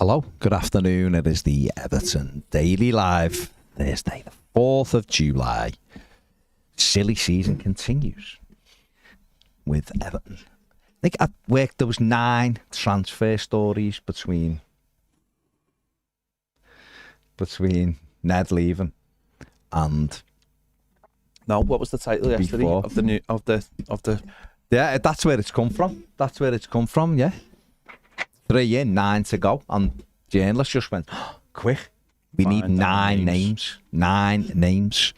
Hello, good afternoon. It is the Everton Daily Live, Thursday, the 4th of July. Silly season continues with Everton. I think at work there was 9 transfer stories between Ned leaving and what was the title yesterday before. of the Yeah, that's where it's come from. Yeah, 3 in, 9 to go, and journalists just went, quick, we need 9 names. 9 names.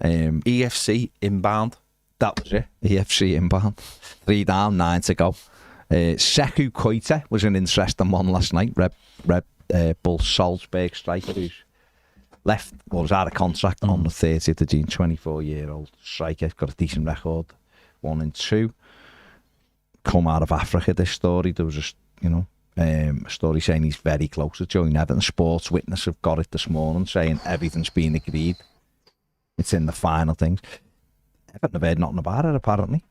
EFC inbound. That was it. EFC inbound. 3 down, 9 to go. Sekou Koita was an interesting one last night. Red Bull Salzburg striker who's left, or was out of contract on the 30th of June. 24-year-old striker, got a decent record, 1 and 2. Come out of Africa. This story, there was a story saying he's very close to joining Everton. Sports Witness have got it this morning, saying everything's been agreed. It's in the final things. Everton have heard nothing about it, apparently.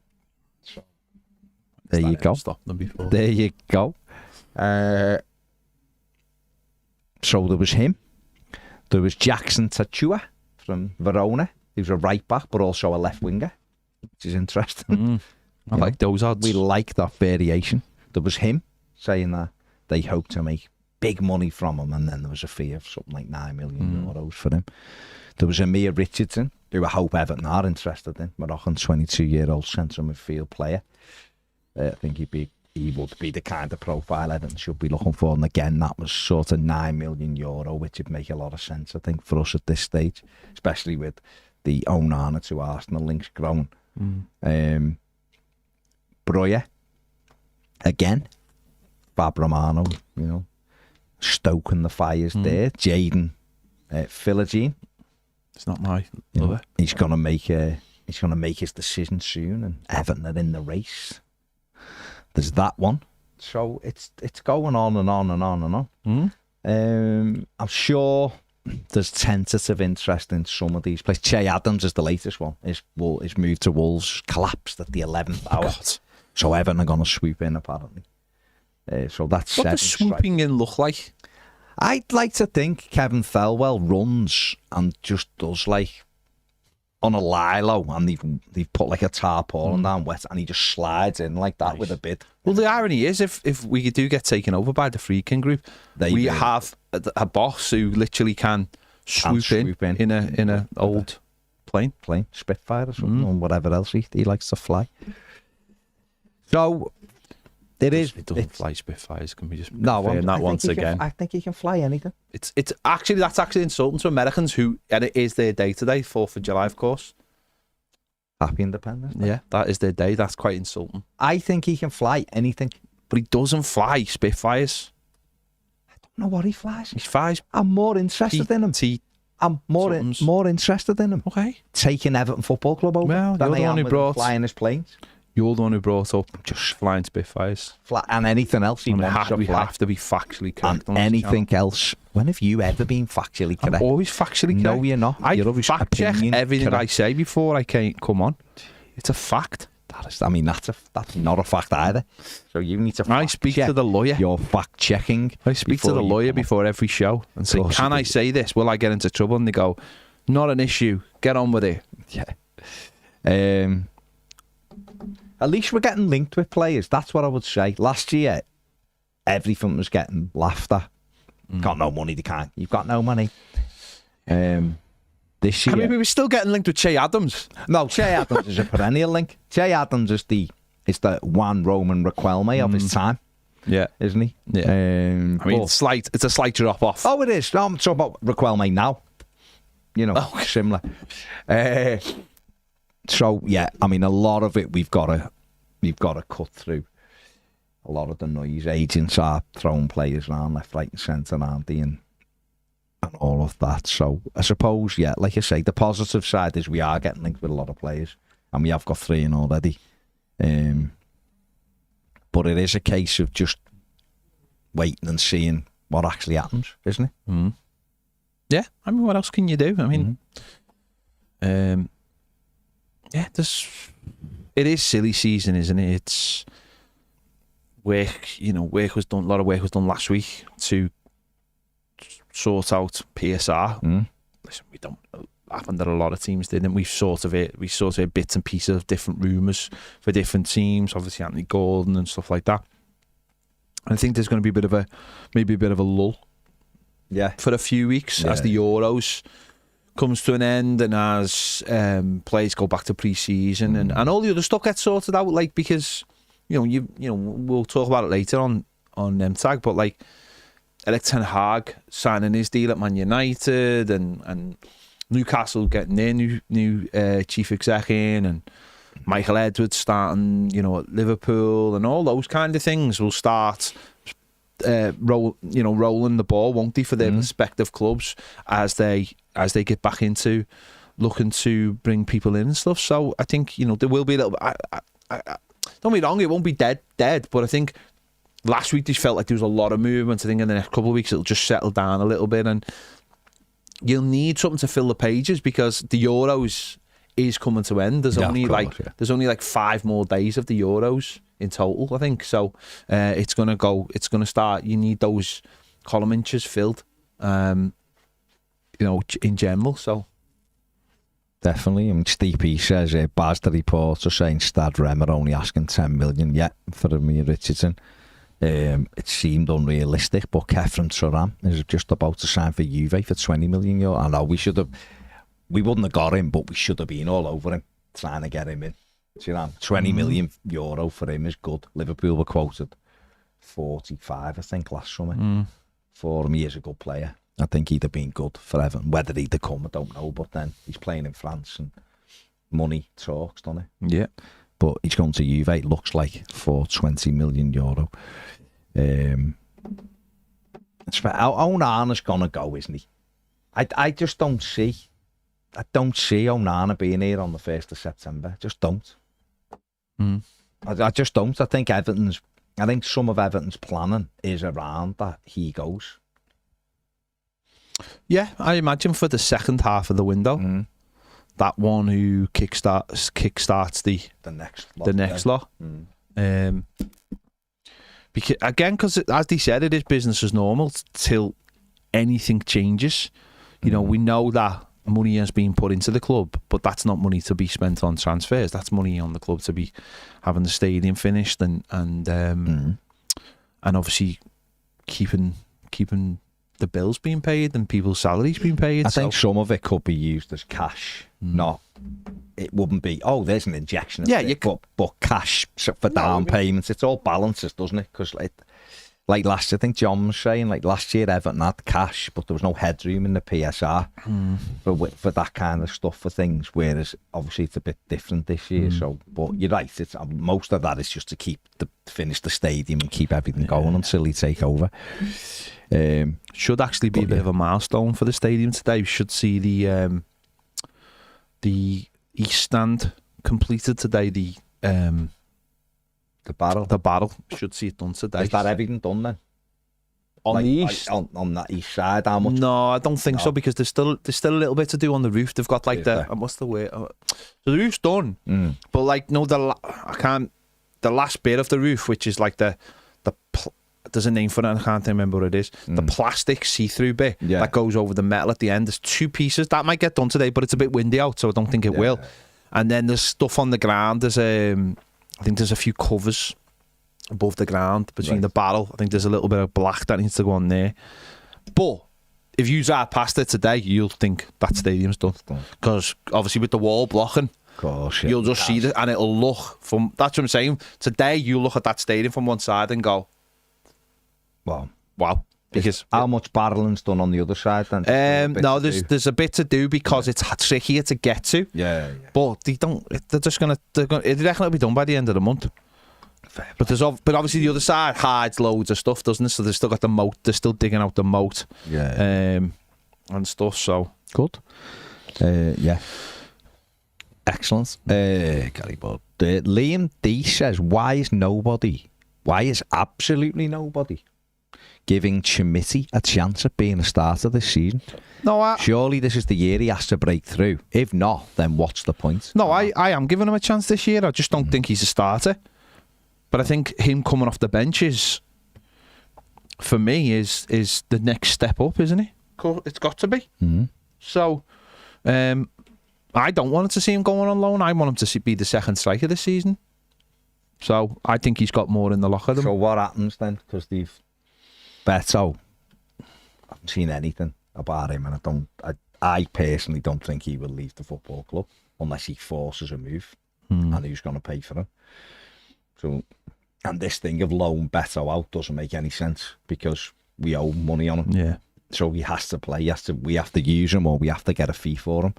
So, there you go. Stop them before. There you go. So there was him. There was Jackson Tachua from Verona, who's a right back, but also a left winger, which is interesting. I like those odds. We like that variation. There was him saying that they hope to make big money from him, and then there was a fee of something like €9 million for him. There was Amir Richardson, who I hope Everton are interested in, Moroccan 22-year-old centre midfield player. I think he would be the kind of profile Everton should be looking for, and again, that was sort of €9 million, which would make a lot of sense, I think, for us at this stage, especially with the Onana to Arsenal links growing. Breuer, again, Fab Romano, stoking the fires there. Jaden Philogene. It's not my lover. He's gonna make his decision soon, and Everton are in the race. There's that one. So it's going on and on and on and on. I'm sure there's tentative interest in some of these players. Che Adams is the latest one. His move to Wolves collapsed at the 11th hour. So Everton are going to swoop in, apparently. So that's what does swooping in look like? I'd like to think Kevin Thelwell runs and just does like on a lilo, and they've put like a tarpaulin down wet, and he just slides in like that with a bid. Well, the irony is, if we do get taken over by the Freakin group, we have a boss who literally can swoop in a old plane, Spitfire or something, or whatever else he likes to fly. So it doesn't fly Spitfires. Can we just again? I think he can fly anything. That's actually insulting to Americans and it is their day today, 4th of July, of course. Happy Independence Day. Yeah, that is their day. That's quite insulting. I think he can fly anything, but he doesn't fly Spitfires. I don't know what he flies. He flies. I'm more interested in him. I'm more interested in him. Okay, taking Everton Football Club over than I am with flying his planes. You're the one who brought up just flying Spitfires. And anything else he wants to fly. We have to be factually correct. And anything else. When have you ever been factually correct? I'm always factually correct. No, you're not. I fact check everything I say before I can't come on. It's a fact. That's not a fact either. So you need to I speak to the lawyer. You're fact checking. I speak to the lawyer before every show and say, can I say this? Will I get into trouble? And they go, not an issue. Get on with it. Yeah. At least we're getting linked with players. That's what I would say. Last year, everything was getting laughed at. Got no money, they can't. You've got no money. This year, I mean, we were still getting linked with Che Adams. No, Che Adams is a perennial link. Che Adams is the Juan Roman Riquelme of his time. Yeah, isn't he? Yeah. I mean, it's a slight drop off. Oh, it is. No, I'm talking about Riquelme now. Similar. So yeah, I mean, a lot of it we've got to cut through. A lot of the noise. Agents are throwing players around left, right, and centre, aren't they? And all of that. So I suppose, yeah, like I say, the positive side is we are getting linked with a lot of players, and we have got 3 in already. But it is a case of just waiting and seeing what actually happens, isn't it? Yeah, I mean, what else can you do? I mean, yeah, it is silly season, isn't it? It's work, work was done, a lot of work was done last week to sort out PSR. Listen, we don't. Happened that a lot of teams did, and we sort of heard bits and pieces of different rumours for different teams. Obviously, Anthony Gordon and stuff like that. And I think there's going to be maybe a bit of a lull, for a few weeks as the Euros comes to an end, and as players go back to pre-season, and all the other stuff gets sorted out. Like, because you know we'll talk about it later on tag, but like Erik ten Hag signing his deal at Man United, and Newcastle getting their new chief exec in, and Michael Edwards starting, at Liverpool, and all those kind of things will start rolling the ball, won't they, for their respective clubs as they get back into looking to bring people in and stuff. So I think there will be a little bit. Don't be wrong, it won't be dead, but I think last week just felt like there was a lot of movement. I think in the next couple of weeks it'll just settle down a little bit, and you'll need something to fill the pages because the Euros is coming to end. There's only like 5 more days of the Euros in total, I think. So it's gonna start. You need those column inches filled, in general. So definitely. And Stevie says, Baz the reporter saying Stade Rem are only asking 10 million yet for Amir Richardson. It seemed unrealistic, but Kefren Turan is just about to sign for Juve for 20 million euro. I know we wouldn't have got him, but we should have been all over him trying to get him in. 20 million euro for him is good. Liverpool were quoted 45, I think, last summer for him. He is a good player. I think he'd have been good for Everton. Whether he'd have come, I don't know, but then he's playing in France and money talks, doesn't it? Yeah. But he's going to Juve, it looks like, for 20 million euro. Onana's going to go, isn't he? I just don't see. I don't see Onana being here on the 1st of September. Just don't. I just don't. I think some of Everton's planning is around that he goes. Yeah, I imagine for the second half of the window. That one who kickstarts the next lot. Because as they said, it is business as normal till anything changes. We know that money has been put into the club, but that's not money to be spent on transfers. That's money on the club to be having the stadium finished and obviously keeping the bills being paid and people's salaries being paid. I think some of it could be used as cash. It wouldn't be, there's an injection of but cash for down payments. It's all balances, doesn't it? Because like last year, I think John was saying, like last year Everton had cash, but there was no headroom in the PSR for that kind of stuff, for things, whereas obviously it's a bit different this year. So, but you're right, most of that is just to finish the stadium and keep everything going until he take over. Should actually be a bit of a milestone for the stadium today. We should see the East Stand completed today. The barrel should see it done today. Is that everything done then? On the east, on that east side, how much? No, I don't think so, because there's still a little bit to do on the roof. They've got like what's the way? So the roof's done, but like the last bit of the roof, which is like there's a name for it, I can't remember what it is. The plastic see-through bit that goes over the metal at the end. There's 2 pieces that might get done today, but it's a bit windy out, so I don't think it will. And then there's stuff on the ground. There's I think there's a few covers above the ground between the barrel. I think there's a little bit of black that needs to go on there. But if you drive past it today, you'll think that stadium's done, because obviously with the wall blocking, you'll just see it, and it'll look from. That's what I'm saying. Today you look at that stadium from one side and go, wow. Because how much barreling's done on the other side then? No, there's a bit to do because it's trickier to get to. Yeah. But they're just gonna. They reckon it'll be done by the end of the month. But obviously the other side hides loads of stuff, doesn't it? So they've still got the moat. They're still digging out the moat. And stuff. So good. Excellent. Gary Bud. Liam D says, why is absolutely nobody giving Chimiti a chance at being a starter this season? Surely this is the year he has to break through. If not, then what's the point? No, I am giving him a chance this year. I just don't think he's a starter. But I think him coming off the bench is, for me, is the next step up, isn't he? It's got to be. Mm-hmm. So, I don't want to see him going on loan. I want him to be the second striker this season. So I think he's got more in the locker than. So what happens then? Because they've Beto, I haven't seen anything about him, and I personally don't think he will leave the football club unless he forces a move, and who's going to pay for him? So, and this thing of loan Beto out doesn't make any sense because we owe money on him. Yeah. So he has to play. We have to use him, or we have to get a fee for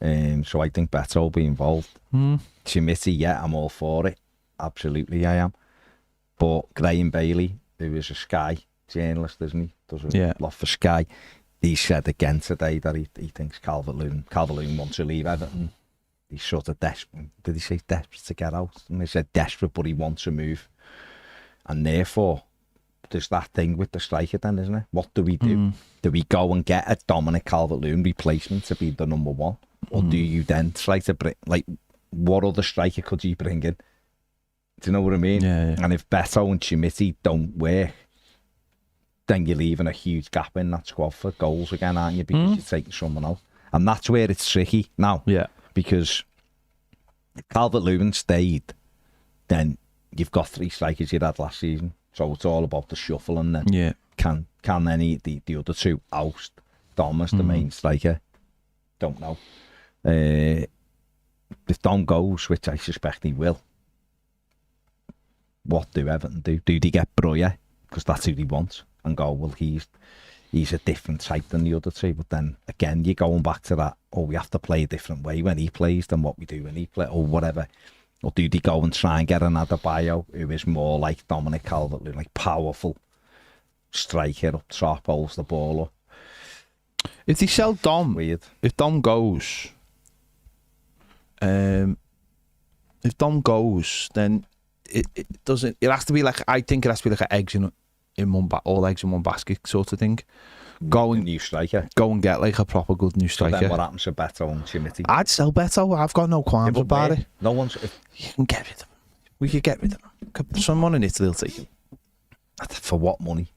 him. So I think Beto will be involved. Chimity, yeah, I'm all for it. Absolutely, I am. But Graham Bailey, who is a Sky journalist, isn't he? Does a lot for Sky. He said again today that he thinks Calvert-Lewin wants to leave Everton. He's sort of desperate. Did he say desperate to get out? And he said desperate, but he wants to move. And therefore, there's that thing with the striker then, isn't it? What do we do? Do we go and get a Dominic Calvert-Lewin replacement to be the number one? Or do you then try to bring, like, what other striker could you bring in? Do you know what I mean? Yeah. And if Beto and Chimity don't work, then you're leaving a huge gap in that squad for goals again, aren't you? Because you're taking someone out. And that's where it's tricky now. Yeah. Because if Calvert-Lewin stayed, then you've got 3 strikers you had last season. So it's all about the shuffling then. Yeah. Can any the other 2 oust Dom as the main striker? Don't know. If Dom goes, which I suspect he will, what do Everton do? Do they get Breuer? Because that's who they want. And go, well, he's a different type than the other 2. But then, again, you're going back to that, we have to play a different way when he plays than what we do when he plays, or whatever. Or do they go and try and get another bio who is more like Dominic Calvert-Lewin, like powerful striker up top, holds the ball up? If they sell Dom, Weird. If Dom goes, then it doesn't. It has to be like, I think it has to be like all eggs in one basket sort of thing. Go and new striker. Go and get like a proper good new striker. So then what happens to Beto and Chimity? I'd sell Beto. I've got no qualms about it. No one's. You can get rid of him. We could get rid of him. Someone in Italy will take him. For what money?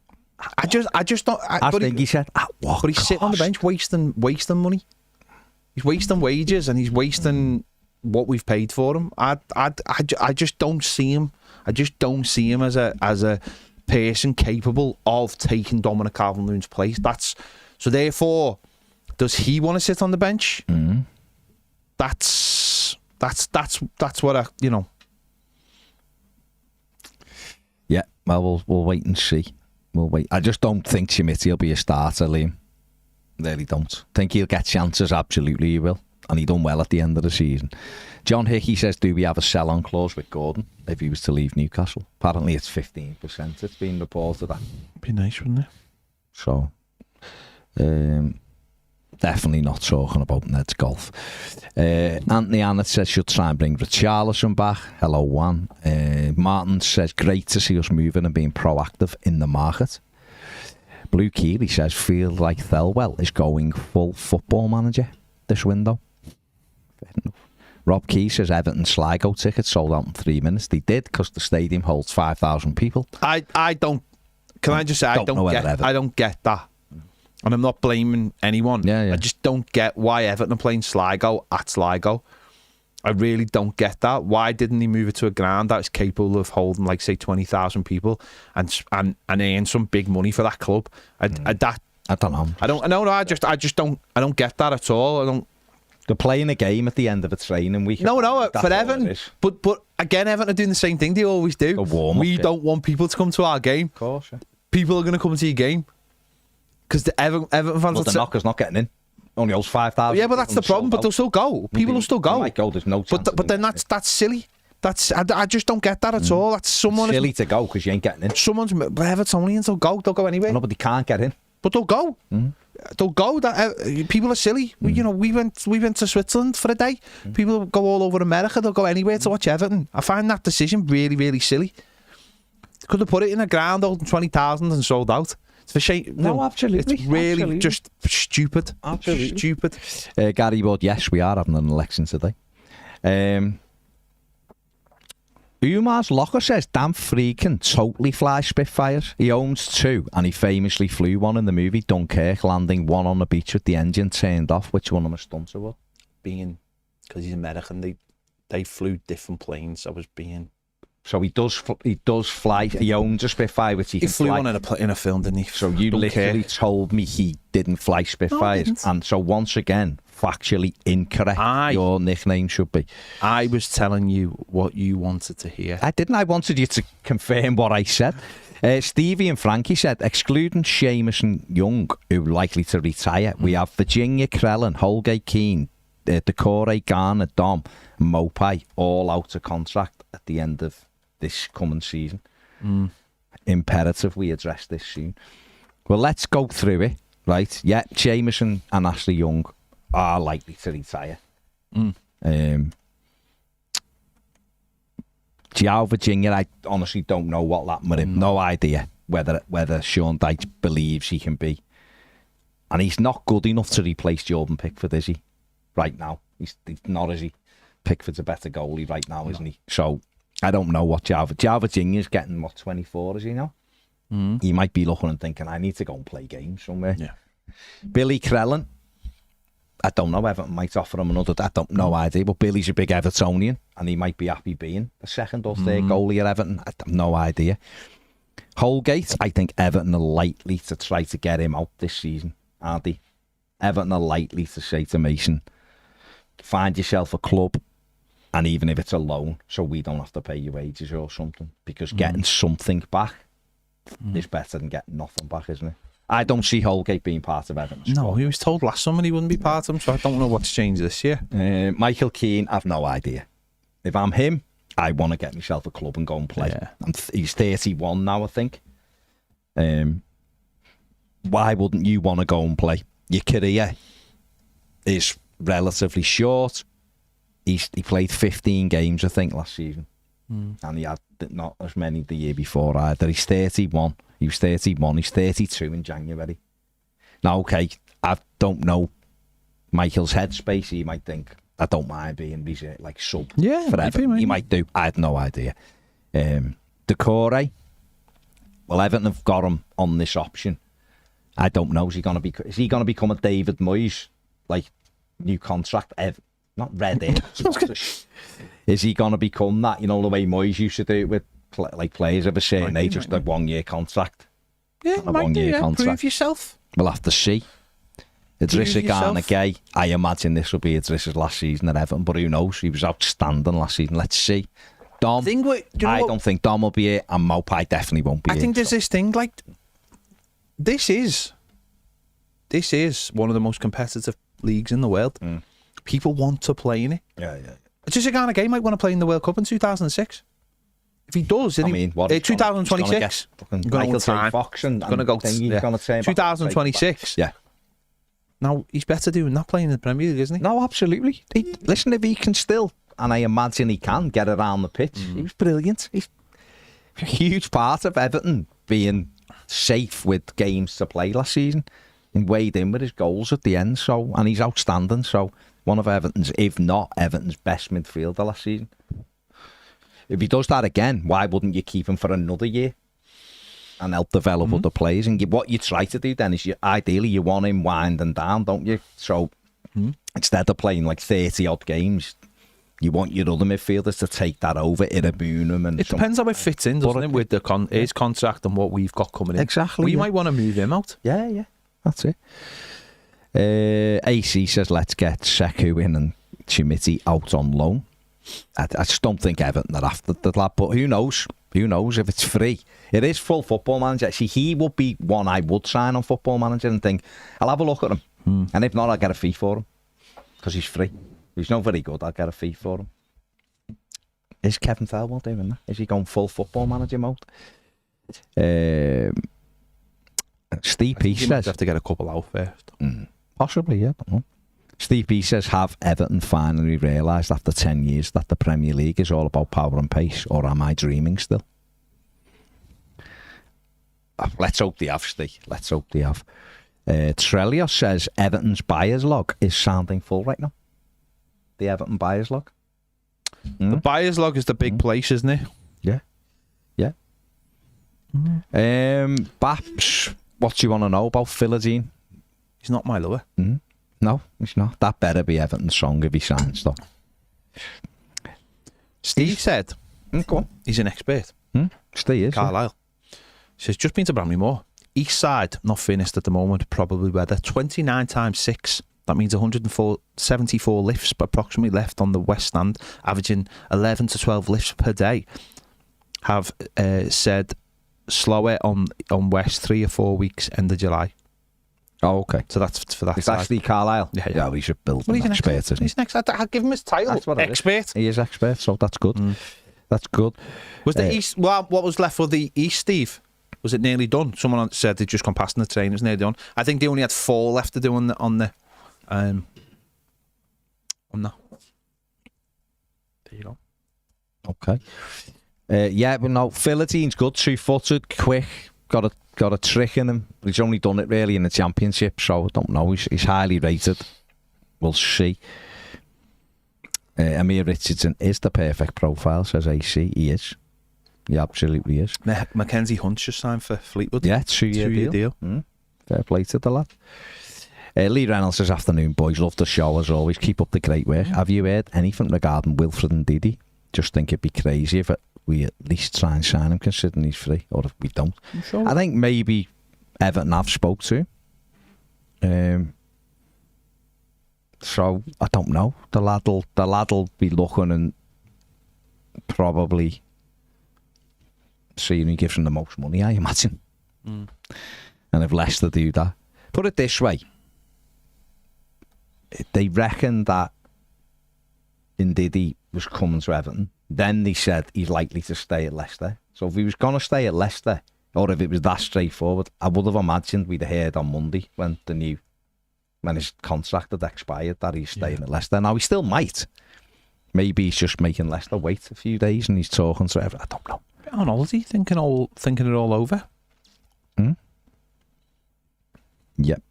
I just don't. I think he said. But he's sitting on the bench wasting money. He's wasting wages and he's wasting what we've paid for him. I just don't see him. I just don't see him as a person capable of taking Dominic Calvert-Lewin's place. So therefore, does he want to sit on the bench? That's what I, you know. Yeah, well, we'll wait and see. We'll wait. I just don't think Chimity will be a starter, Liam. Really don't. Think he'll get chances. Absolutely, he will. And he done well at the end of the season. John Hickey says, do we have a sell-on clause with Gordon if he was to leave Newcastle? Apparently it's 15%. It's been reported that. Be nice, wouldn't it? So, definitely not talking about Ned's golf. Anthony Annett says, should try and bring Richarlison back. Hello, Juan. Martin says, great to see us moving and being proactive in the market. Blue Keeley says, feel like Thelwell is going full football manager this window. Rob Key says Everton Sligo tickets sold out in 3 minutes. They did because the stadium holds 5,000 people. I don't. Can I just say I don't get that, and I'm not blaming anyone. Yeah. I just don't get why Everton are playing Sligo at Sligo. I really don't get that. Why didn't they move it to a ground that is capable of holding, like, say, 20,000 people and earn some big money for that club? I don't know. I just don't get that at all. They're playing a game at the end of a training week. No, for Everton. But again, Everton are doing the same thing they always do. We don't want people to come to our game. Of course, yeah. People are going to come to your game because the Everton fans. Well, the knocker's not getting in. Only holds 5,000. Yeah, but that's the problem. But they'll still go. People will still go. They might go. There's no chance. But then that's silly. I just don't get that at all. That's someone silly to go because you ain't getting in. Someone's Evertonians. They'll go. They'll go anyway. No, but they can't get in. But they'll go. They'll go. People are silly. We went to Switzerland for a day. People go all over America. They'll go anywhere to watch Everton. I find that decision really, really silly. Could have put it in a ground holding 20,000 and sold out. It's for shame. No, absolutely. It's really just stupid. Absolutely stupid. Gary Wood, yes, we are having an election today. Umar's locker says Dan Freakin totally flies Spitfires. He owns 2 and he famously flew one in the movie Dunkirk, landing one on the beach with the engine turned off. Which one of my stunts was? Being, because he's American, they flew different planes. So he does fly. He owns a Spitfire, which he can flew fly. one in a film, didn't he? So you literally told me he didn't fly Spitfires. No, and so once again, factually incorrect, your nickname should be. I was telling you what you wanted to hear. I didn't. I wanted you to confirm what I said. Stevie and Frankie said, excluding Seamus and Young, who are likely to retire, we have Virginia Krellin, Holgate Keane, Decore, Garner, Dom, and Mopai all out of contract at the end of this coming season. Imperative we address this soon. Well, let's go through it, right? Yeah, Jameson and Ashley Young are likely to retire. João Virginia, I honestly don't know what that with him. No idea whether Sean Dyche believes he can be. And he's not good enough to replace Jordan Pickford, is he? Right now. He's not, is he? Pickford's a better goalie right now, isn't he? So I don't know what João Virginia's getting, 24, is he now? He might be looking and thinking, I need to go and play games somewhere. Yeah. Billy Krellin, I don't know, Everton might offer him another, I don't know idea, but Billy's a big Evertonian and he might be happy being a second or third goalie at Everton. I have no idea. Holgate, I think Everton are likely to try to get him out this season, aren't they? Everton are likely to say to Mason, find yourself a club, and even if it's a loan, so we don't have to pay you wages or something, because getting something back is better than getting nothing back, isn't it? I don't see Holgate being part of Everton. No, he was told last summer he wouldn't be part of him, so I don't know what's changed this year. Michael Keane, I've no idea. If I'm him, I want to get myself a club and go and play. Yeah. He's 31 now, I think. Why wouldn't you want to go and play? Your career is relatively short. He played 15 games, I think, last season. And he had not as many the year before either. He's 31. He was 31. He's 32 in January. Now, okay, I don't know Michael's headspace. He might think, I don't mind being like sub forever. He might do. I had no idea. Decore, well, Everton have got him on this option. I don't know. Is he going to become a David Moyes, like new contract? Not red in. Is he going to become that? You know, the way Moyes used to do it with like players of a certain age, just a 1 year contract. Yeah, you might do. Prove yourself. We'll have to see. Idrissa Gana Gay. I imagine this will be Idrissa's last season at Everton, but who knows? He was outstanding last season. Let's see. Dom, I don't think Dom will be here, and Mopai definitely won't be here. I think there's this thing like this is one of the most competitive leagues in the world. People want to play in it. Yeah. Idrissa Gana Gay might want to play in the World Cup in 2006. If he does, 2026. Michael Fox and going to go. 2026. Yeah. Now he's better doing that playing in the Premier League, isn't he? No, absolutely. Listen, if he can still, and I imagine he can get around the pitch, he was brilliant. He's a huge part of Everton being safe with games to play last season. And weighed in with his goals at the end, and he's outstanding. So one of Everton's, if not Everton's best midfielder last season. If he does that again, why wouldn't you keep him for another year and help develop other players? And what you try to do then is ideally you want him winding down, don't you? So instead of playing like 30 odd games, you want your other midfielders to take that over, Irabunum and... It depends how it fits in, doesn't it, with his contract and what we've got coming in. Exactly. Well, you might want to move him out. Yeah. That's it. AC says, let's get Sekou in and Chimiti out on loan. I just don't think Everton are after that, but who knows? Who knows if it's free? It is full Football Manager. See, he would be one I would sign on Football Manager and think, I'll have a look at him. And if not, I'll get a fee for him. Because he's free. He's not very good. I'll get a fee for him. Is Kevin Thelwell doing that? Is he going full Football Manager mode? Steve P says... have to get a couple out first. Possibly, yeah. I don't know. Steve P says, have Everton finally realised after 10 years that the Premier League is all about power and pace, or am I dreaming still? Let's hope they have, Steve. Let's hope they have. Trellios says, Everton's buyer's log is sounding full right now. The Everton buyer's log. The buyer's log is the big place, isn't it? Yeah. Baps, what do you want to know about Philodine? He's not my lover. No, he's not. That better be Everton's song if he signs, though. Steve said Go on. he's an expert. Steve is. Carlisle. He says, just been to Bramley-Moore. East side, not finished at the moment, probably weather. 29 times 6. That means 174 lifts approximately left on the west stand, averaging 11 to 12 lifts per day. Have said slower on west 3 or 4 weeks, end of July. Oh, okay. So that's for that It's side. actually Carlisle. Yeah. We should build Well, an expert, isn't he? He's next. I'll give him his title. That's what it is. Expert. He is expert, so that's good. That's good. Was the east? Well, what was left for the east, Steve? Was it nearly done? Someone said they'd just gone past in the train. It was nearly done. I think they only had 4 left to do on the. There you go. Okay. Yeah, but no, Philodine's good, 2-footed, quick, got a trick in him. He's only done it really in the Championship, so I don't know. He's highly rated. We'll see. Amir Richardson is the perfect profile, says AC. He is. He absolutely is. Mackenzie Hunt's just signed for Fleetwood. Yeah, 2-year deal. Fair play to the lad. Lee Reynolds says, afternoon, boys. Love the show as always. Keep up the great work. Have you heard anything regarding Wilfred and Didi? Just think it'd be crazy if we at least try and sign him, considering he's free, or if we don't. Sure. I think maybe Everton have spoke to him. So I don't know. The lad'll be looking and probably seeing who gives him the most money, I imagine. And if Leicester do that, put it this way, they reckon that Ndidi was coming to Everton. Then they said he's likely to stay at Leicester. So if he was going to stay at Leicester, or if it was that straightforward, I would have imagined we'd have heard on Monday when his contract had expired that he's staying at Leicester. Now he still might. Maybe he's just making Leicester wait a few days and he's talking to Everton. I don't know. On holiday, thinking it all over. Yep.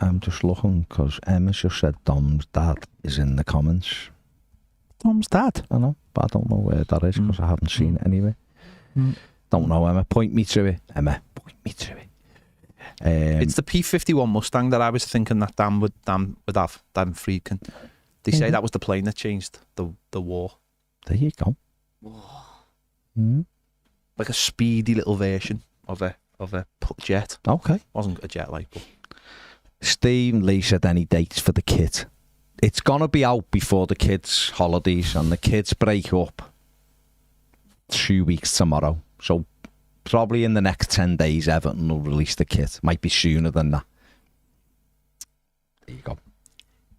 I'm just looking because Emma just said Dom's dad is in the comments. Dom's dad? I know, but I don't know where that is because I haven't seen it anyway. Don't know, Emma. Point me to it. Emma, point me to it. It's the P51 Mustang that I was thinking that Dan would have. Dan Friedkin. They say that was the plane that changed the war. There you go. Like a speedy little version of a jet. Okay. Wasn't a jet like, but Steve Lee said any dates for the kid. It's gonna be out before the kids' holidays, and the kids break up 2 weeks tomorrow. So probably in the next 10 days, Everton will release the kit. Might be sooner than that. There you go.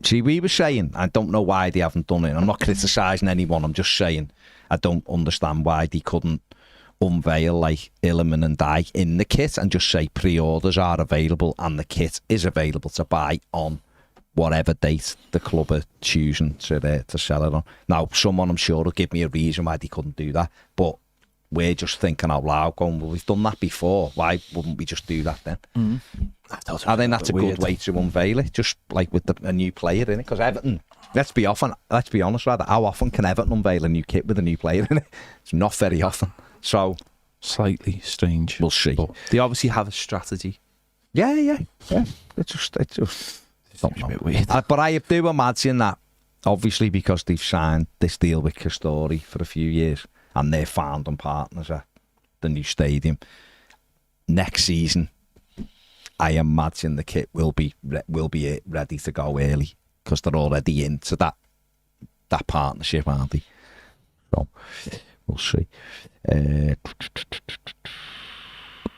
See, we were saying, I don't know why they haven't done it. I'm not criticising anyone. I'm just saying I don't understand why they couldn't unveil like Illiman and Ndiaye in the kit and just say pre-orders are available and the kit is available to buy on whatever date the club are choosing to sell it on. Now, someone I'm sure will give me a reason why they couldn't do that, but we're just thinking out loud going, well, we've done that before. Why wouldn't we just do that then? I think that's a good way to unveil it, just like with a new player in it. Because Everton, let's be honest, rather, how often can Everton unveil a new kit with a new player in it? It's not very often. So slightly strange. We'll see. But they obviously have a strategy. Yeah. It's just a bit weird. But I do imagine that, obviously, because they've signed this deal with Castori for a few years and they're founding partners at the new stadium, next season, I imagine the kit will be ready to go early because they're already into that partnership, aren't they? So we'll see.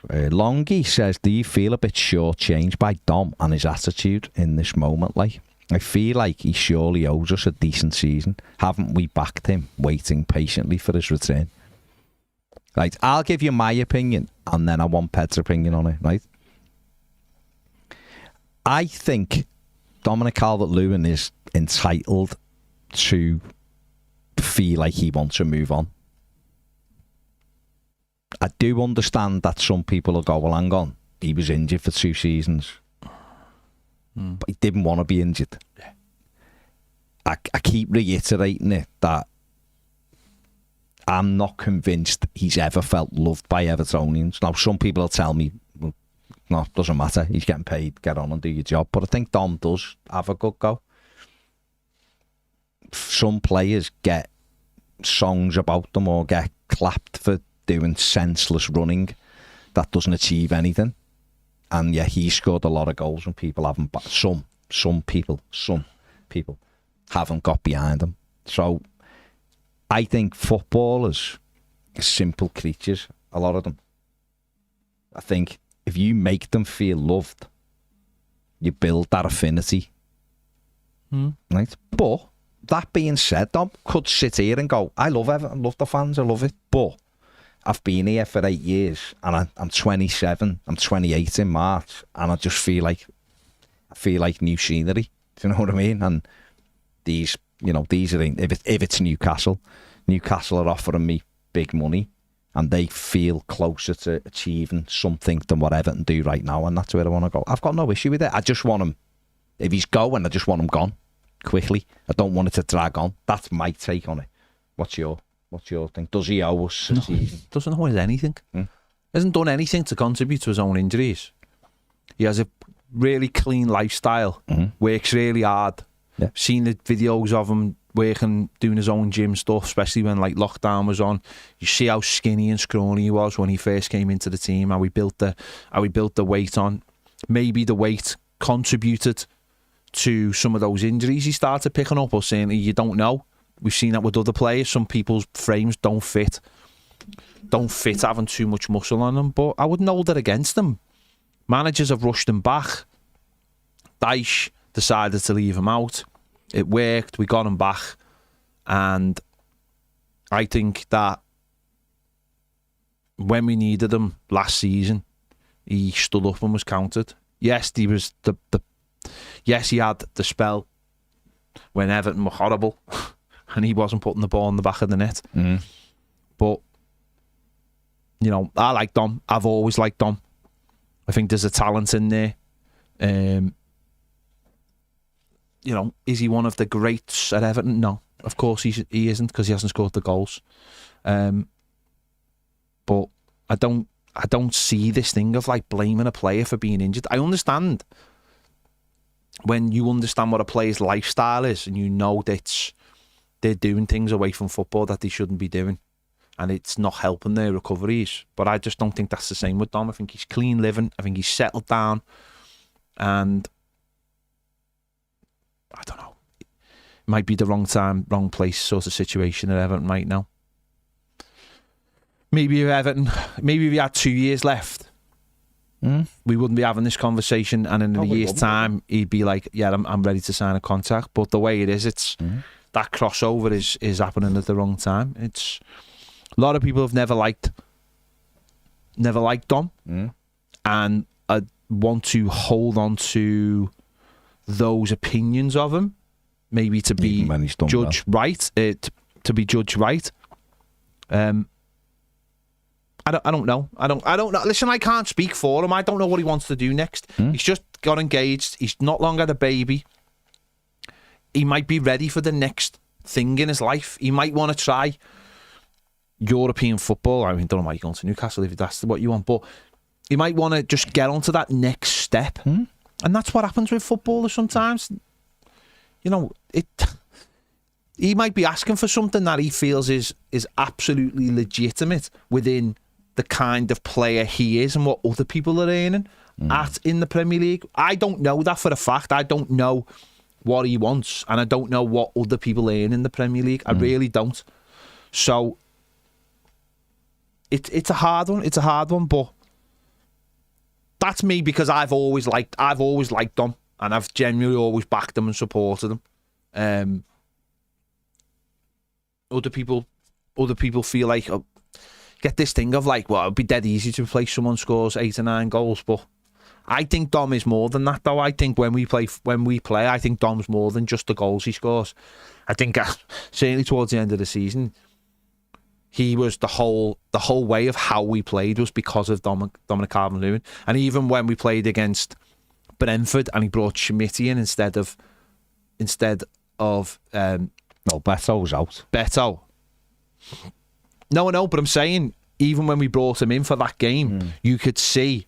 Longy says, do you feel a bit shortchanged by Dom and his attitude in this moment? Like, I feel like he surely owes us a decent season. Haven't we backed him, waiting patiently for his return? Right, I'll give you my opinion and then I want Ped's opinion on it, right? I think Dominic Calvert-Lewin is entitled to feel like he wants to move on. I do understand that some people will go, well, hang on, he was injured for 2 seasons. But he didn't want to be injured. I keep reiterating it, that I'm not convinced he's ever felt loved by Evertonians. Now, some people will tell me, well, no, it doesn't matter. He's getting paid. Get on and do your job. But I think Dom does have a good go. Some players get songs about them or get clapped for doing senseless running that doesn't achieve anything. And yeah, he scored a lot of goals and people haven't. Some people haven't got behind him. So I think footballers are simple creatures, a lot of them. I think if you make them feel loved, you build that affinity. Right? But that being said, Dom could sit here and go, I love Everton, I love the fans, I love it. But I've been here for 8 years and I'm 27, I'm 28 in March, and I just feel like new scenery. Do you know what I mean? And these are, if it's Newcastle are offering me big money and they feel closer to achieving something than what Everton do right now, and that's where I want to go. I've got no issue with it. I just want him, if he's going, I just want him gone quickly. I don't want it to drag on. That's my take on it. What's your thing? Does he owe us a season? Doesn't owe us anything. Hasn't done anything to contribute to his own injuries. He has a really clean lifestyle. Works really hard. Yeah. Seen the videos of him working, doing his own gym stuff, especially when like lockdown was on. You see how skinny and scrawny he was when he first came into the team. How he built the weight on. Maybe the weight contributed to some of those injuries he started picking up, or saying you don't know. We've seen that with other players. Some people's frames don't fit having too much muscle on them. But I wouldn't hold it against them. Managers have rushed him back. Dyche decided to leave him out. It worked. We got him back. And I think that when we needed him last season, he stood up and was counted. Yes, he was yes, he had the spell when Everton were horrible and he wasn't putting the ball in the back of the net. But, I like Dom. I've always liked Dom. I think there's a talent in there. Is he one of the greats at Everton? No, of course he isn't, because he hasn't scored the goals. But I don't see this thing of like blaming a player for being injured. I understand when you understand what a player's lifestyle is, and you know that they're doing things away from football that they shouldn't be doing, and it's not helping their recoveries. But I just don't think that's the same with Dom. I think he's clean living. I think he's settled down, and I don't know. It might be the wrong time, wrong place sort of situation at Everton right now. Maybe if we had 2 years left, we wouldn't be having this conversation, and in a year's time he'd be like, yeah, I'm ready to sign a contract. But the way it is, it's that crossover is happening at the wrong time. It's a lot of people have never liked Dom, and I want to hold on to those opinions of him, maybe to be judged right. To be judged right. I don't know. I don't know. Listen, I can't speak for him. I don't know what he wants to do next. He's just got engaged. He's not long had a baby. He might be ready for the next thing in his life. He might want to try European football. I mean, don't know why you're going to Newcastle if that's what you want, but he might want to just get onto that next step. And that's what happens with footballers sometimes. He might be asking for something that he feels is absolutely legitimate within the kind of player he is and what other people are earning in the Premier League. I don't know that for a fact. I don't know what he wants, and I don't know what other people earn in the Premier League. I really don't. So it's a hard one. It's a hard one, but that's me, because I've always liked them, and I've genuinely always backed them and supported them. Other people feel like get this thing of like, well, it'd be dead easy to replace someone who scores 8 or 9 goals, but I think Dom is more than that, though. I think when we play, I think Dom's more than just the goals he scores. I think certainly towards the end of the season, he was the whole way of how we played was because of Dominic Calvert-Lewin. And even when we played against Brentford and he brought Schmidt in instead of Beto was out. Beto. No, but I'm saying even when we brought him in for that game, you could see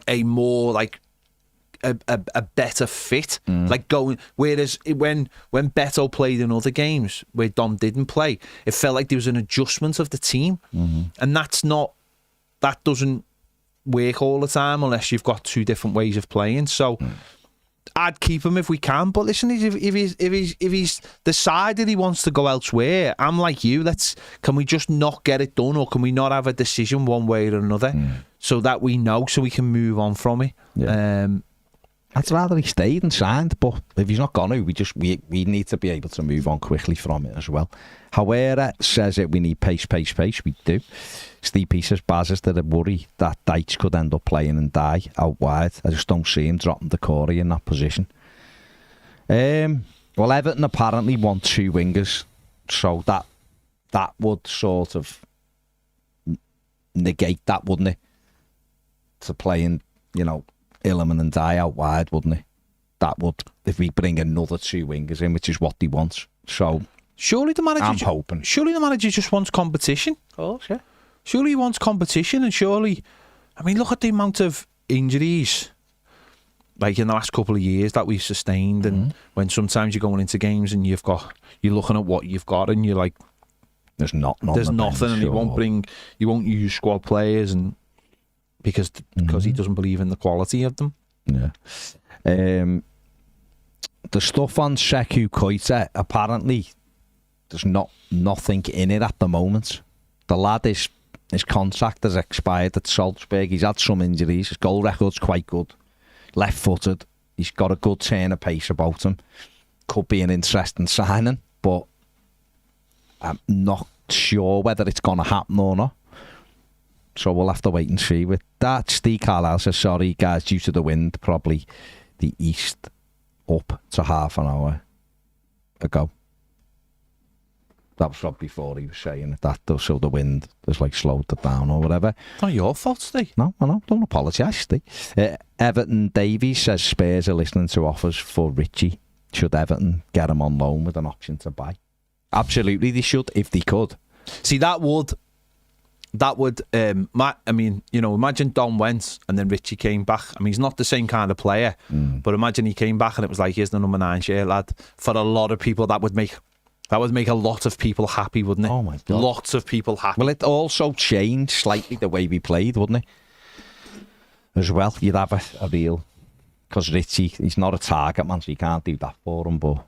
a more like a better fit, like going. Whereas when Beto played in other games where Dom didn't play, it felt like there was an adjustment of the team, and that doesn't work all the time unless you've got two different ways of playing. So I'd keep him if we can. But listen, if he's decided he wants to go elsewhere, I'm like you. Can we just not get it done, or can we not have a decision one way or another, so that we know, so we can move on from it? Yeah. I'd rather he stayed and signed, but if he's not going to, we need to be able to move on quickly from it as well. However, says it, we need pace. We do. Steve P says, Baz, is there a worry that Dyche could end up playing Ndiaye out wide? I just don't see him dropping the Corey in that position. Well, Everton apparently want two wingers, so that would sort of negate that, wouldn't it? To playing, Illiman and Ndiaye out wide, wouldn't it? That would, if we bring another two wingers in, which is what he wants. So surely the manager, I'm hoping. Surely the manager just wants competition. Oh, yeah. Surely he wants competition, and surely, I mean, look at the amount of injuries, like in the last couple of years, that we've sustained, and when sometimes you're going into games and you're looking at what you've got, and you're like, there's nothing, and he won't use squad players, and because he doesn't believe in the quality of them. Yeah. The stuff on Sekou Koita, apparently there's nothing in it at the moment. The lad, his contract has expired at Salzburg. He's had some injuries. His goal record's quite good. Left-footed. He's got a good turn of pace about him. Could be an interesting signing, but I'm not sure whether it's going to happen or not. So we'll have to wait and see. With that, Steve Carlisle says, sorry guys, due to the wind, probably the east up to half an hour ago. That was probably before he was saying that, though, so the wind has slowed it down or whatever. Not your fault, Steve. No, I know. Don't apologise, Steve. Everton Davies says Spurs are listening to offers for Richie. Should Everton get him on loan with an option to buy? Absolutely, they should, if they could. See, that would, imagine Dom went and then Richie came back. I mean, he's not the same kind of player, but imagine he came back and it was like, here's the number 9 shirt, lad. For a lot of people, that would make a lot of people happy, wouldn't it? Oh my God. Lots of people happy. Well, it also changed slightly the way we played, wouldn't it? As well, you'd have a real... Because Richie, he's not a target man, so you can't do that for him, but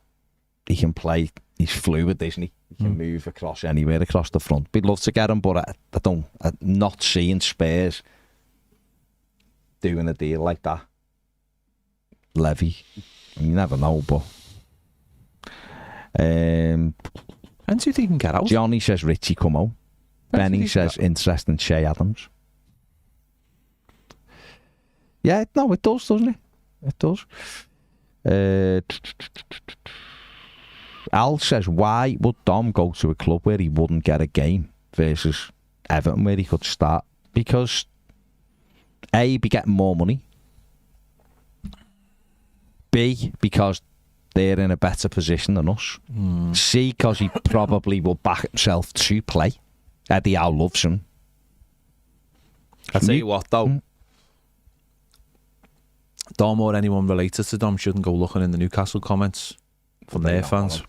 he can play. He's fluid, isn't he? He can move across anywhere across the front. We'd love to get him, but I'm not seeing Spurs doing a deal like that. Levy, you never know, but... And do you think he can get out? Johnny says Richie come home. Benny says interest in Shea Adams. Yeah, no, it does, doesn't it? It does. Al says, why would Dom go to a club where he wouldn't get a game versus Everton where he could start? Because A, be getting more money. B, because they're in a better position than us. C, because he probably will back himself to play. Eddie Howe loves him. I'll tell you what, though. Dom or anyone related to Dom shouldn't go looking in the Newcastle comments from their fans.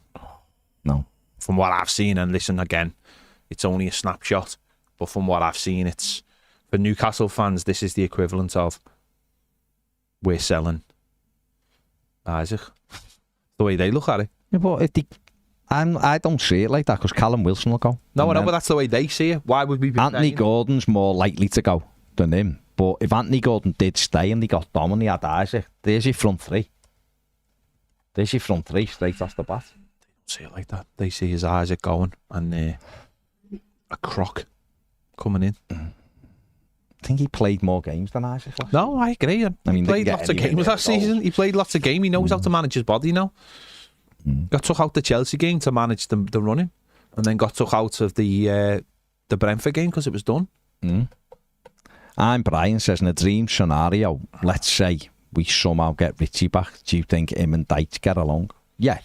No. From what I've seen, and listen again, it's only a snapshot, but from what I've seen, it's for Newcastle fans, this is the equivalent of we're selling Isaac. The way they look at it. Yeah, but I don't see it like that because Callum Wilson will go. No, I know, but that's the way they see it. Why would we be Anthony Gordon's more likely to go than him. But if Anthony Gordon did stay and he got Dom and he had Isaac, there's your front three. There's your front three straight off the bat. They don't see it like that. They see his Isaac going and a croc coming in. I think he played more games than Isaac last No, I agree. I mean, he played lots of games last season. He played lots of games. He knows how to manage his body now. Got took out the Chelsea game to manage the running, and then got took out of the Brentford game because it was done. I'm Brian says, in a dream scenario, let's say we somehow get Richie back. Do you think him and Dyche get along? Yeah.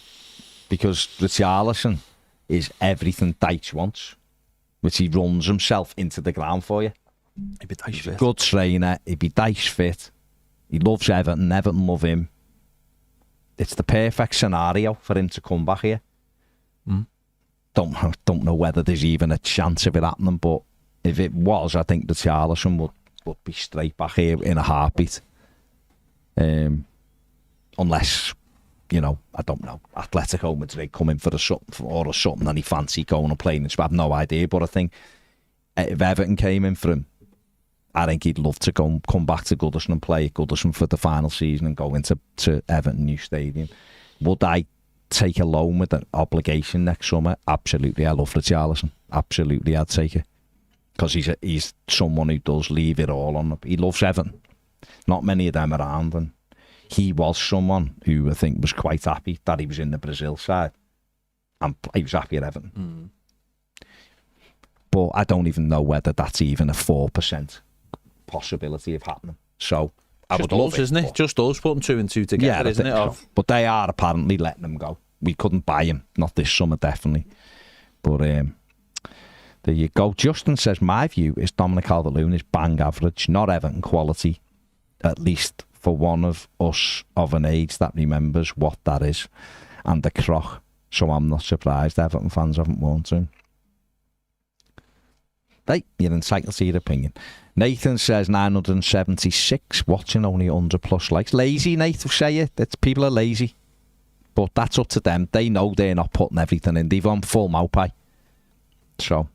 because Richarlison is everything Dyche wants, which he runs himself into the ground for you. He'd be Dyche fit. Good trainer. He'd be Dyche fit. He loves Everton. Everton love him. It's the perfect scenario for him to come back here. Don't know whether there's even a chance of it happening, but if it was, I think Richarlison would be straight back here in a heartbeat. Unless, I don't know, Atletico Madrid come in for something and he fancy going and playing. I have no idea, but I think if Everton came in for him, I think he'd love to come back to Goodison and play at Goodison for the final season and go into Everton new stadium. Would I take a loan with an obligation next summer? Absolutely. I love Richarlison. Absolutely, I'd take it. Because he's someone who does leave it all on. He loves Everton. Not many of them around, and he was someone who I think was quite happy that he was in the Brazil side. And he was happy at Everton. But I don't even know whether that's even a 4% possibility of happening. So I would love it, isn't it? Just us putting 2 and 2 together, isn't it? So. But they are apparently letting him go. We couldn't buy him, not this summer, definitely. But there you go. Justin says, my view is Dominic Calvert-Lewin is bang average, not Everton quality, at least for one of us of an age that remembers what that is, and the croc. So I'm not surprised Everton fans haven't wanted him. Hey, you're entitled to your opinion. Nathan says 976, watching only 100 plus likes. Lazy, Nathan, say it. People are lazy. But that's up to them. They know they're not putting everything in. They've on full Maupai. So,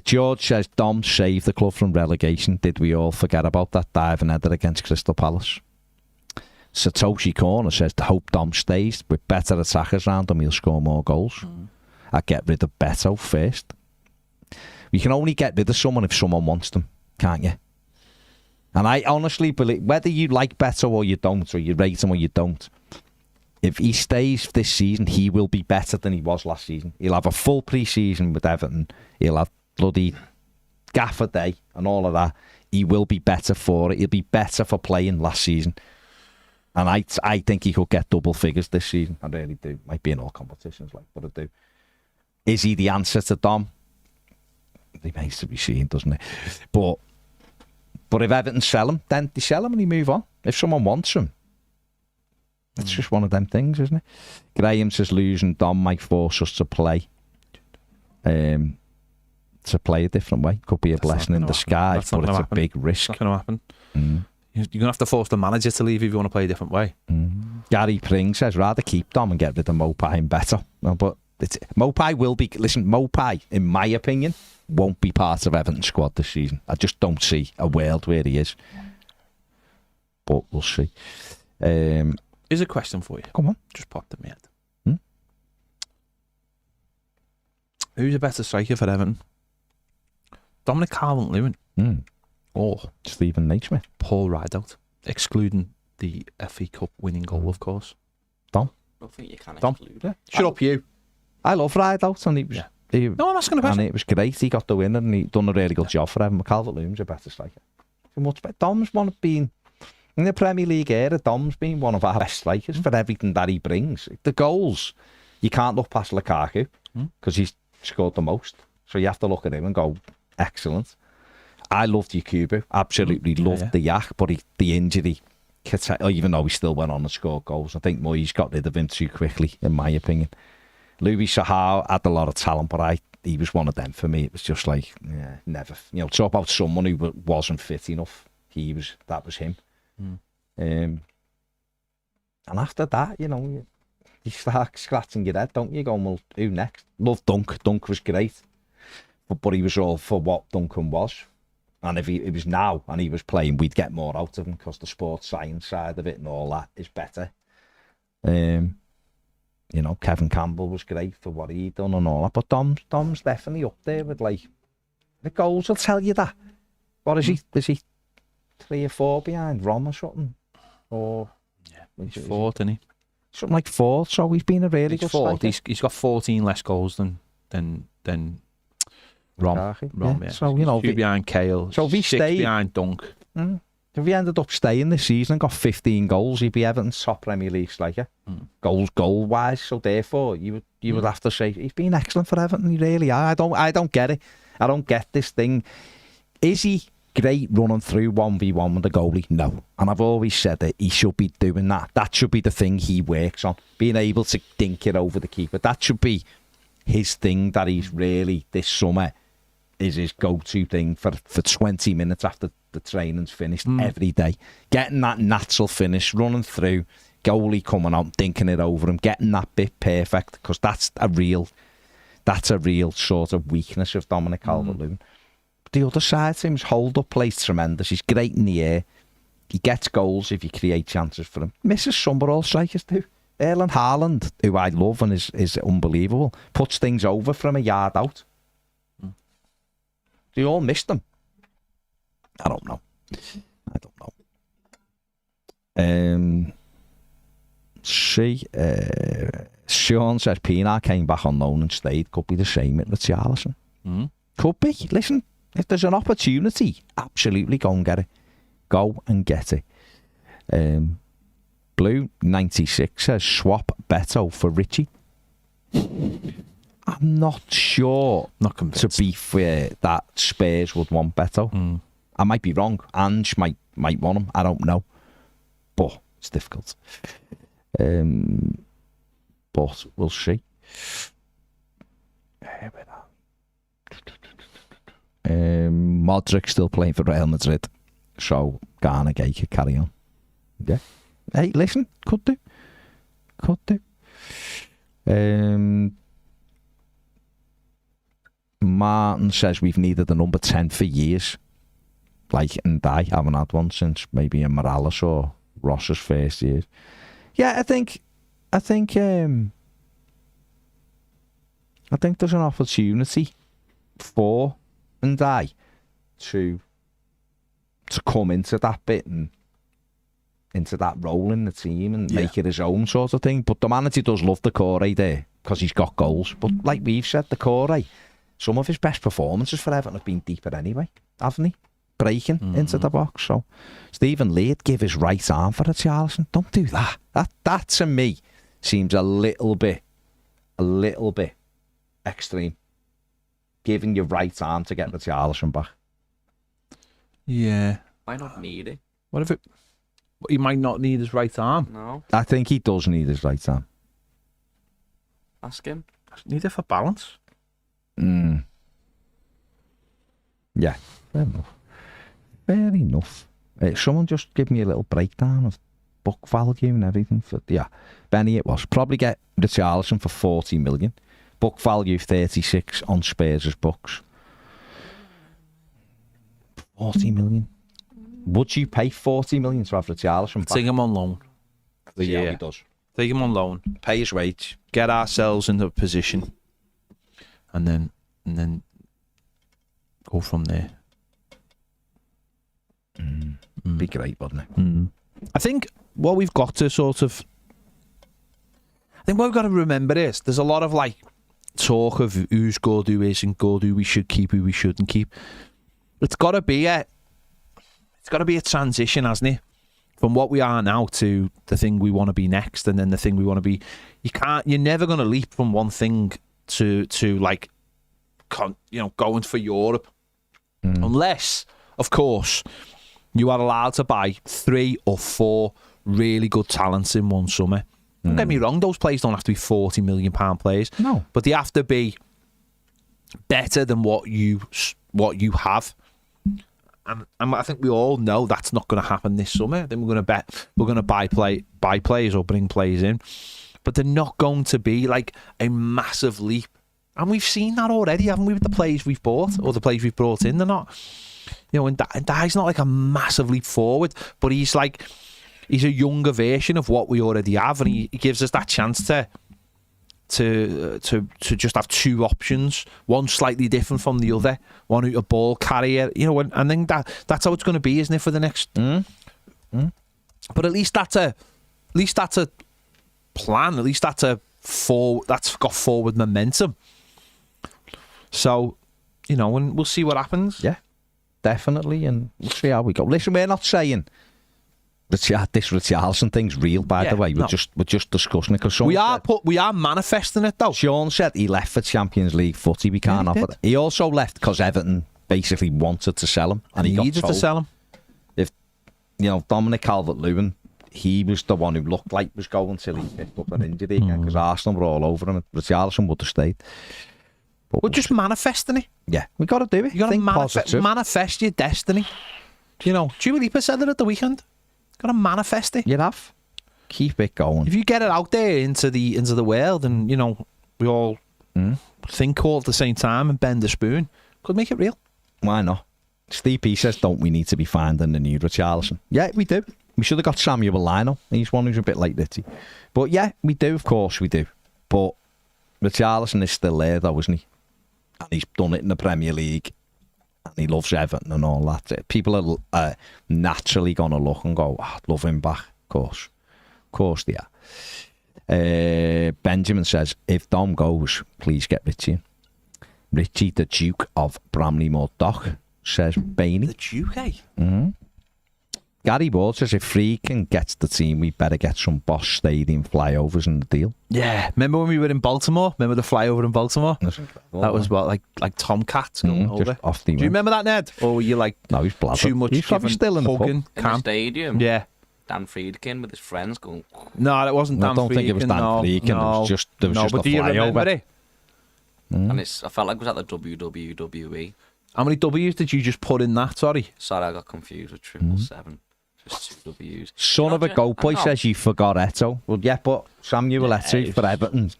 George says, Dom saved the club from relegation. Did we all forget about that diving header against Crystal Palace? Satoshi Corner says, to hope Dom stays with better attackers around him, he'll score more goals. I'd get rid of Beto first. You can only get rid of someone if someone wants them, can't you? And I honestly believe, whether you like Beto or you don't, or you rate him or you don't, if he stays this season, he will be better than he was last season. He'll have a full pre-season with Everton. He'll have bloody gaffer day and all of that. He will be better for it. He'll be better for playing last season. And I think he could get double figures this season. I really do. Might be in all competitions, but I do. Is he the answer to Dom? He remains to be seen, doesn't he? But if Everton sell him, then they sell him and he move on. If someone wants him, it's just one of them things, isn't it? Graham says losing Dom might force us to play a different way. Could be a blessing in disguise, but it's a big risk. It's not going to happen. You're going to have to force the manager to leave if you want to play a different way. Gary Pring says rather keep Dom and get rid of Mopai and better. No, but Mopai will be. Listen, Mopai, in my opinion, won't be part of Everton's squad this season. I just don't see a world where he is. But we'll see. Here's a question for you. Come on. Just popped in my head. Who's a better striker for Everton? Dominic Calvert-Lewin or Stephen Naismith? Paul Rideout, excluding the FA Cup winning goal, of course. Dom? I don't think you can Dom? exclude it. Shut up, you. I love Rideout, and he was... Yeah. No, I'm asking a question. And it was great. He got the win and he done a really good job for him. Calvert-Lewin's a better striker. Dom's one of being... In the Premier League era, Dom's been one of our best strikers for everything that he brings. The goals, you can't look past Lukaku because he's scored the most. So you have to look at him and go, excellent. I loved Yakubu, absolutely loved the yak, but the injury, even though he still went on and scored goals, I think Moyes got rid of him too quickly, in my opinion. Louis Saha had a lot of talent, but he was one of them for me. It was just like, never. Talk about someone who wasn't fit enough. That was him. And after that, you start scratching your head, don't you? Going, well, who next? Love Dunk. Dunk was great, but he was all for what Duncan was. And if it was now and he was playing, we'd get more out of him because the sports science side of it and all that is better. Kevin Campbell was great for what he'd done and all that, but Dom's definitely up there with the goals will tell you that. What is he? Is he 3 or 4 behind Rom or something? Or he's 4th, isn't he? Something like 4th. So he's been a really good striker. He's got 14 less goals than Rom. Yeah. So he's 2 behind Kale. So if he 6 behind Dunk. If he ended up staying this season and got 15 goals, he'd be Everton's top Premier League striker. Goal-wise. So therefore, you would have to say, he's been excellent for Everton, he really are. I don't get it. I don't get this thing. Is he great running through 1v1 with the goalie? No. And I've always said that he should be doing that. That should be the thing he works on. Being able to dink it over the keeper. That should be his thing that he's really, this summer, is his go-to thing for 20 minutes after the training's finished every day. Getting that natural finish, running through, goalie coming out, dinking it over him, getting that bit perfect, because that's a real sort of weakness of Dominic Calvert-Lewin. The other side to him, his hold-up play's tremendous. He's great in the air. He gets goals if you create chances for him. Misses some, but all strikers do. Erling Haaland, who I love and is unbelievable, puts things over from a yard out. They all missed them. I don't know. Sean says Pienaar came back on loan and stayed. Could be the same with Richarlison. Could be. Listen, if there's an opportunity, absolutely go and get it. Go and get it. Blue 96 says swap Beto for Richie. I'm not sure. Not convinced. To be fair, that Spurs would want Beto. I might be wrong. Ange might want him. I don't know. But it's difficult. But we'll see. Modric still playing for Real Madrid. So Ghana Gay could carry on. Yeah. Hey, listen. Could do. Martin says we've needed a number 10 for years. Like Ndiaye, haven't had one since maybe in Morales or Ross's first year. Yeah, I think there's an opportunity for Ndiaye to come into that bit and into that role in the team and make it his own sort of thing. But the manager does love the Corey there because he's got goals. But like we've said, the Corey, some of his best performances for Everton have been deeper anyway, haven't he? Breaking into the box. So Stephen Lee'd give his right arm for Richarlison. Don't do that. That to me seems a little bit extreme. Giving your right arm to get Richarlison back. Yeah. Might not need it. What if it? He might not need his right arm. No. I think he does need his right arm. Ask him. Need it for balance. Yeah. Fair enough. Fair enough. Someone just give me a little breakdown of book value and everything. Benny it was. Probably get Richarlison for 40 million. Book value 36 on Spurs' books. 40 million. Would you pay 40 million to have Richarlison back? Take him on loan. Yeah, he does. Take him on loan. Pay his wage. Get ourselves into a position. And then go from there. Be great, wouldn't it? I think what we've got to remember is there's a lot of like talk of who's good, who isn't good, who we should keep, who we shouldn't keep. It's got to be a transition, hasn't it? From what we are now to the thing we want to be next, and then the thing we want to be. You're never going to leap from one thing to like, going for Europe, unless, of course, you are allowed to buy 3 or 4 really good talents in one summer. Don't get me wrong; those players don't have to be £40 million players. No, but they have to be better than what you have. And I think we all know that's not going to happen this summer. Then we're going to buy players or bring players in, but they're not going to be like a massive leap. And we've seen that already, haven't we, with the players we've bought or the players we've brought in? They're not, and Ndie's not like a massive leap forward, but he's a younger version of what we already have, and he gives us that chance to just have 2 options, one slightly different from the other, one who's a ball carrier, and I think that's how it's going to be, isn't it, for the next? But at least that's a plan. At least that's got forward momentum. So, and we'll see what happens. Yeah. definitely, and we'll see how we go. Listen, we're not saying this Richarlison thing's real, by the way. We're just discussing it because we are manifesting it though. Sean said he left for Champions League footy. We can't offer it. He also left because Everton basically wanted to sell him, and he needed to sell him. If Dominic Calvert-Lewin, he was the one who looked like was going till he picked up an injury again because Arsenal were all over him. Richarlison would have stayed. But we're just manifesting it. Yeah, we got to do it. You got to manifest your destiny. Dua Lipa said it at the weekend. Got to manifest it. You have. Keep it going. If you get it out there into the world, and we all think all at the same time and bend the spoon, could make it real. Why not? Steve P says, "Don't we need to be finding the new Richarlison?" Yeah, we do. We should have got Samuel Lino. He's one who's a bit like Litty. But yeah, we do. Of course, we do. But Richarlison is still there, though, isn't he? And he's done it in the Premier League. And he loves Everton and all that. People are naturally going to look and go, I'd love him back. Of course they are. Benjamin says, if Dom goes, please get Richie in. Richie, the Duke of Bramley-Moore Dock, says Bainey. The Duke, eh? Mm-hmm. Gary Ward says, if Freakin gets the team, we better get some Boss Stadium flyovers in the deal. Yeah. Remember when we were in Baltimore? Remember the flyover in Baltimore? That was what, like Tomcats going over? Just off the Do you remember that, Ned? Or were you like, no, he's blathered. Too much he's probably still in the pub. In the stadium? Yeah. Dan Friedkin with his friends going... No, that wasn't Dan Friedkin. I don't think it was Dan Friedkin. No. It was just a flyover. But do you remember it? And I felt like it was at the WWE. How many W's did you just put in that, sorry? Sorry, I got confused with 777. Just 2 W's. Son of a goat boy says you forgot Eto'o. Well, yeah, but Samuel Eto'o for Everton.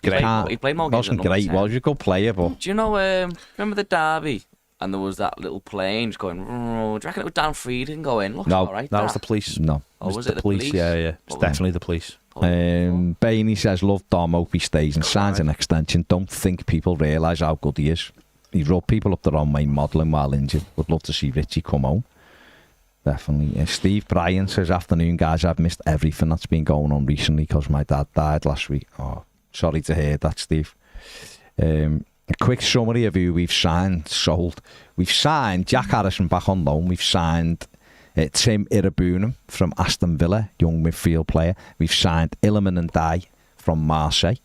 He played more games wasn't great, was he? A good player, but... Do you know, remember the derby? And there was that little plane just going... Do you reckon it was Dan Friedkin going? Looks all right, that was the police. No. Oh, was it the police? Yeah. It's definitely the police. Bainey says, love Dom, hope he stays and signs an extension. Don't think people realise how good he is. He rubbed people up the wrong way modelling while injured. Would love to see Richie come home. Definitely. Steve Bryan says, afternoon, guys, I've missed everything that's been going on recently because my dad died last week. Oh, sorry to hear that, Steve. A quick summary of who we've sold. We've signed Jack Harrison back on loan. We've signed Tim Irabunum from Aston Villa, young midfield player. We've signed Iliman and Ndiaye from Marseille.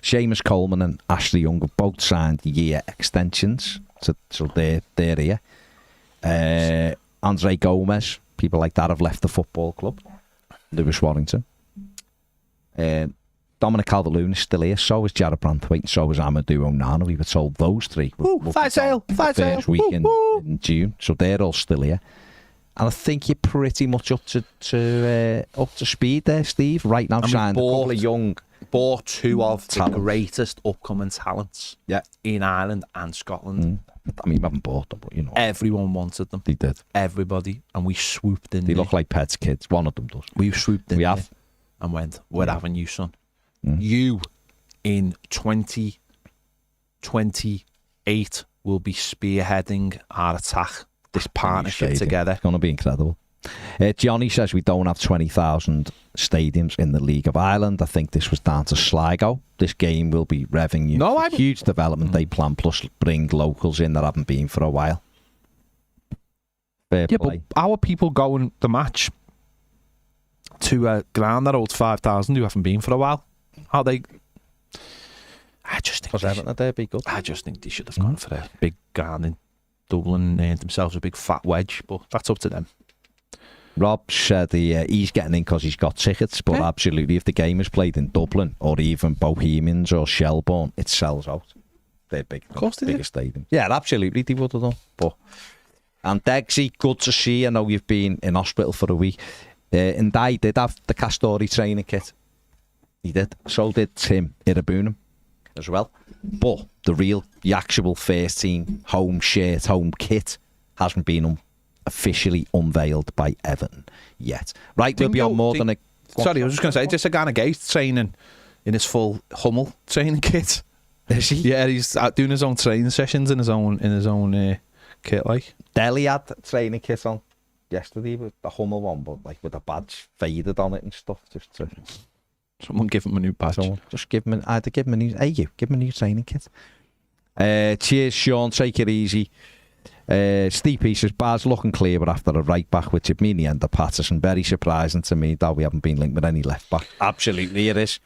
Seamus Coleman and Ashley Young have both signed year extensions, so they're here. Andre Gomez, people like that have left the football club. Lewis Warrington. Dominic Calvert-Lewin is still here. So is Jared Branthwaite. So is Amadou Onana. We were told those three would fight sale. First week in June. So they're all still here. And I think you're pretty much up to speed there, Steve. Right now, signed a couple of young. Bought 2 of the greatest upcoming talents in Ireland and Scotland. I mean, we haven't bought them, but everyone wanted them. They did. Everybody, and we swooped in. They look like Pet's kids. One of them does. We swooped in. We have, and went. We're having you, son. You in 2028 will be spearheading our attack. This partnership together. It's going to be incredible. Johnny says we don't have 20,000 stadiums in the League of Ireland. I think this was down to Sligo. This game will be revenue. Huge development they plan, plus bring locals in that haven't been for a while. Fair play. But our people going the match to a ground that holds 5,000 who haven't been for a while. How they? I just think they'd be good. I just think they should have gone for a big ground in Dublin and earned themselves a big fat wedge, but that's up to them. Rob said he's getting in because he's got tickets, but absolutely, if the game is played in Dublin or even Bohemians or Shelbourne, it sells out. They're big, of course, bigger stadium. Yeah, absolutely, they would have done. And Degsy, good to see. I know you've been in hospital for a week. And I did have the Castori training kit. He did. So did Tim Irabunum as well. But the actual first team home shirt, home kit hasn't been officially unveiled by Everton yet. Right, we'll be on more than a... Sorry, I was just going to say, just a Ghana Gate training in his full Hummel training kit. Is he? Yeah, he's out doing his own training sessions in his own kit, like. Delhi had the training kit on yesterday with the Hummel one, but like with a badge faded on it and stuff. Just to... Someone give him a new badge. Just give him a new... Hey, give him a new training kit. Cheers, Sean. Take it easy. Steve P says, Baz looking clearer after a right back, which would mean the end of Patterson. Very surprising to me that we haven't been linked with any left back. Absolutely it is.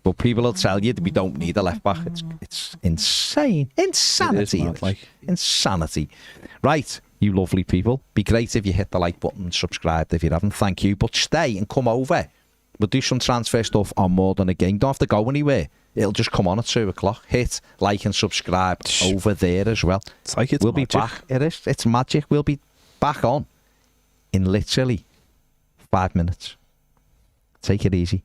But people will tell you that we don't need a left back. It's insane. Insanity. It is mad, Insanity. Right, you lovely people. Be great if you hit the like button and subscribe if you haven't. Thank you. But stay and come over. We'll do some transfer stuff on More Than a Game. Don't have to go anywhere. It'll just come on at 2 o'clock. Hit like and subscribe over there as well. It's like it's we'll magic. Be back. It is. It's magic. We'll be back on in literally 5 minutes. Take it easy.